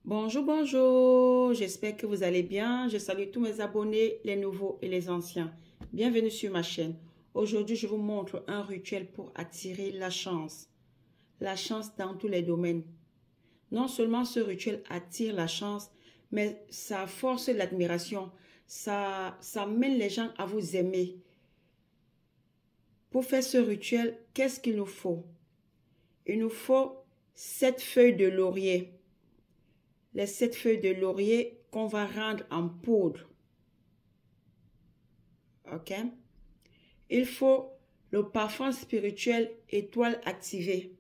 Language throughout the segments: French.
Bonjour, bonjour, j'espère que vous allez bien. Je salue tous mes abonnés, les nouveaux et les anciens. Bienvenue sur ma chaîne. Aujourd'hui, je vous montre un rituel pour attirer la chance. La chance dans tous les domaines. Non seulement ce rituel attire la chance, mais ça force l'admiration. Ça mène les gens à vous aimer. Pour faire ce rituel, qu'est-ce qu'il nous faut? Il nous faut 7 feuilles de laurier. Les 7 feuilles de laurier qu'on va rendre en poudre. Ok? Il faut le parfum spirituel étoile activée.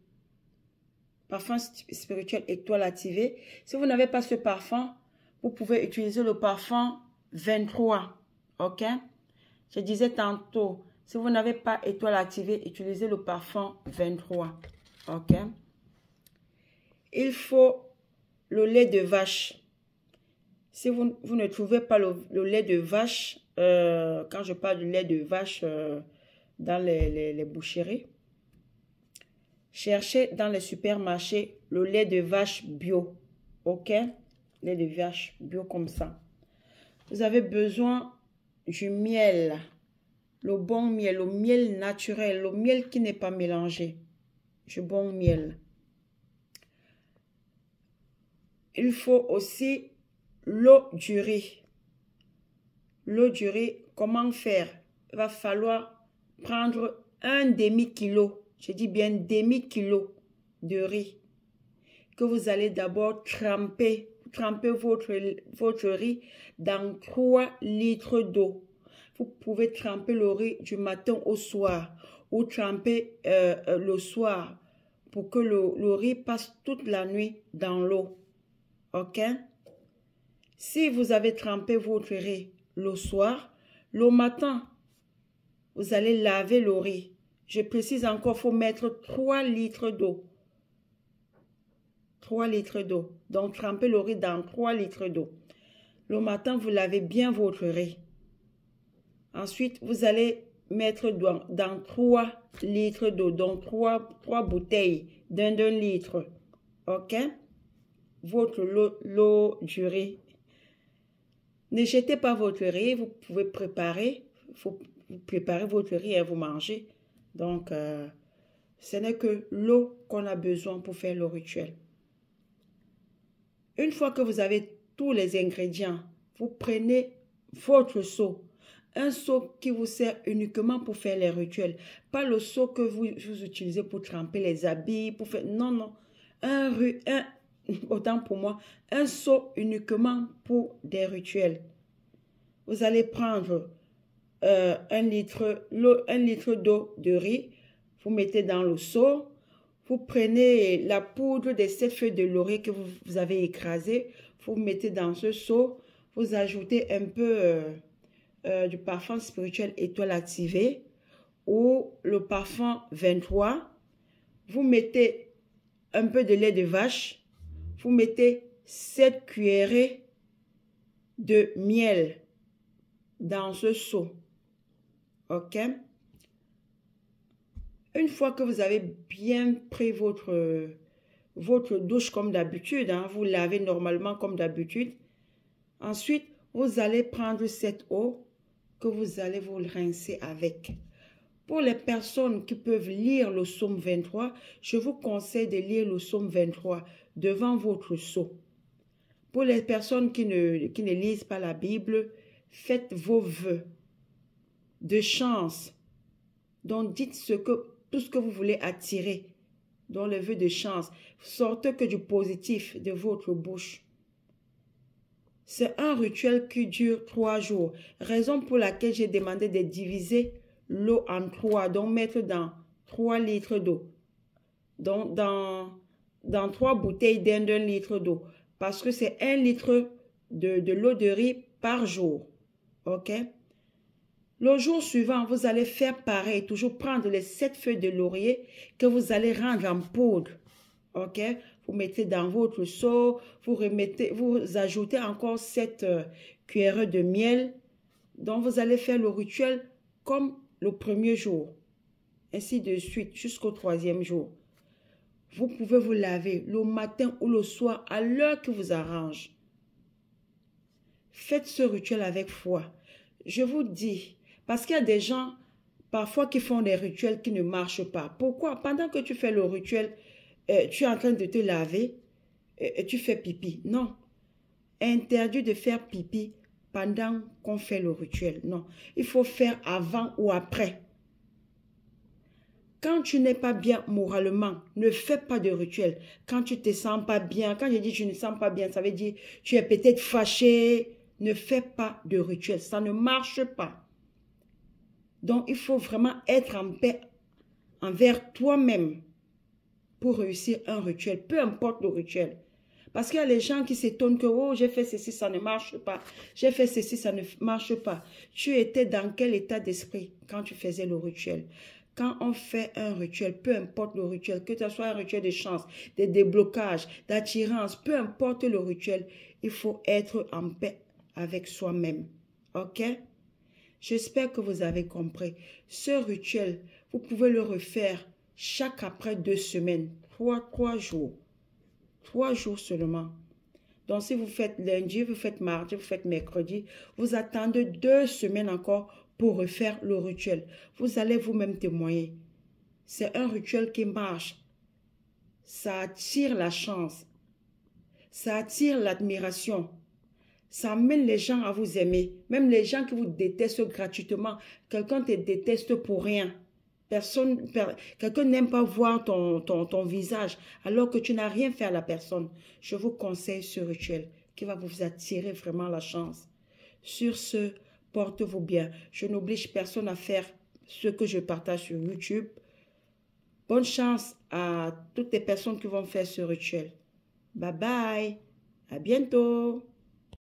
Parfum spirituel étoile activée. Si vous n'avez pas ce parfum, vous pouvez utiliser le parfum 23. Ok? Je disais tantôt, si vous n'avez pas étoile activée, utilisez le parfum 23. Ok? Il faut le lait de vache. Si vous ne trouvez pas le lait de vache, quand je parle du lait de vache dans les boucheries, cherchez dans les supermarchés le lait de vache bio. Ok? Lait de vache bio comme ça. Vous avez besoin du miel. Le bon miel, le miel naturel, le miel qui n'est pas mélangé. Du bon miel. Il faut aussi l'eau du riz. L'eau du riz, comment faire? Il va falloir prendre un demi-kilo, je dis bien demi-kilo de riz, que vous allez d'abord tremper votre riz dans 3 litres d'eau. Vous pouvez tremper le riz du matin au soir ou tremper le soir pour que le riz passe toute la nuit dans l'eau. Ok? Si vous avez trempé votre riz le soir, le matin, vous allez laver le riz. Je précise encore, il faut mettre 3 litres d'eau. 3 litres d'eau. Donc, trempez le riz dans 3 litres d'eau. Le matin, vous lavez bien votre riz. Ensuite, vous allez mettre dans 3 litres d'eau. Donc, 3 bouteilles d'un litre. OK? L'eau du riz. Ne jetez pas votre riz. Vous pouvez préparer. Vous préparez votre riz et vous mangez. Donc, ce n'est que l'eau qu'on a besoin pour faire le rituel. Une fois que vous avez tous les ingrédients, vous prenez votre seau. Un seau qui vous sert uniquement pour faire les rituels. Pas le seau que vous utilisez pour tremper les habits, pour faire... Non, non. Autant pour moi, un seau uniquement pour des rituels. Vous allez prendre 1 litre d'eau de riz. Vous mettez dans le seau. Vous prenez la poudre des 7 feuilles de laurier que vous avez écrasées. Vous mettez dans ce seau. Vous ajoutez un peu du parfum spirituel étoile activée ou le parfum 23. Vous mettez un peu de lait de vache. Vous mettez 7 cuillerées de miel dans ce seau. OK? Une fois que vous avez bien pris votre douche comme d'habitude, hein, vous lavez normalement comme d'habitude. Ensuite, vous allez prendre cette eau que vous allez vous rincer avec. Pour les personnes qui peuvent lire le psaume 23, je vous conseille de lire le psaume 23 devant votre seau. Pour les personnes qui ne lisent pas la Bible, faites vos vœux de chance. Donc, dites tout ce que vous voulez attirer dans les vœux de chance. Sortez que du positif de votre bouche. C'est un rituel qui dure 3 jours. Raison pour laquelle j'ai demandé de diviser l'eau en 3. Donc, mettre dans 3 litres d'eau. Donc, dans 3 bouteilles d'un litre d'eau. Parce que c'est 1 litre de l'eau de riz par jour. OK? Le jour suivant, vous allez faire pareil. Toujours prendre les 7 feuilles de laurier que vous allez rendre en poudre. OK? Vous mettez dans votre seau. Vous ajoutez encore 7 cuillerées de miel. Donc, vous allez faire le rituel comme le premier jour. Ainsi de suite jusqu'au 3e jour. Vous pouvez vous laver le matin ou le soir à l'heure qui vous arrange. Faites ce rituel avec foi. Je vous dis, parce qu'il y a des gens parfois qui font des rituels qui ne marchent pas. Pourquoi? Pendant que tu fais le rituel, tu es en train de te laver et tu fais pipi. Non. Interdit de faire pipi pendant qu'on fait le rituel. Non. Il faut faire avant ou après. Quand tu n'es pas bien moralement, ne fais pas de rituel. Quand tu ne te sens pas bien, quand je dis je ne sens pas bien, ça veut dire tu es peut-être fâché. Ne fais pas de rituel. Ça ne marche pas. Donc, il faut vraiment être en paix envers toi-même pour réussir un rituel. Peu importe le rituel. Parce qu'il y a les gens qui s'étonnent que, oh, j'ai fait ceci, ça ne marche pas. J'ai fait ceci, ça ne marche pas. Tu étais dans quel état d'esprit quand tu faisais le rituel? Quand on fait un rituel, peu importe le rituel, que ce soit un rituel de chance, de déblocage, d'attirance, peu importe le rituel, il faut être en paix avec soi-même. OK? J'espère que vous avez compris. Ce rituel, vous pouvez le refaire chaque après 2 semaines, 3 jours. 3 jours seulement. Donc, si vous faites lundi, vous faites mardi, vous faites mercredi, vous attendez 2 semaines encore pour refaire le rituel. Vous allez vous-même témoigner. C'est un rituel qui marche. Ça attire la chance. Ça attire l'admiration. Ça amène les gens à vous aimer. Même les gens qui vous détestent gratuitement. Quelqu'un te déteste pour rien. Quelqu'un n'aime pas voir ton visage alors que tu n'as rien fait à la personne. Je vous conseille ce rituel qui va vous attirer vraiment la chance. Sur ce, portez-vous bien. Je n'oblige personne à faire ce que je partage sur YouTube. Bonne chance à toutes les personnes qui vont faire ce rituel. Bye bye. À bientôt.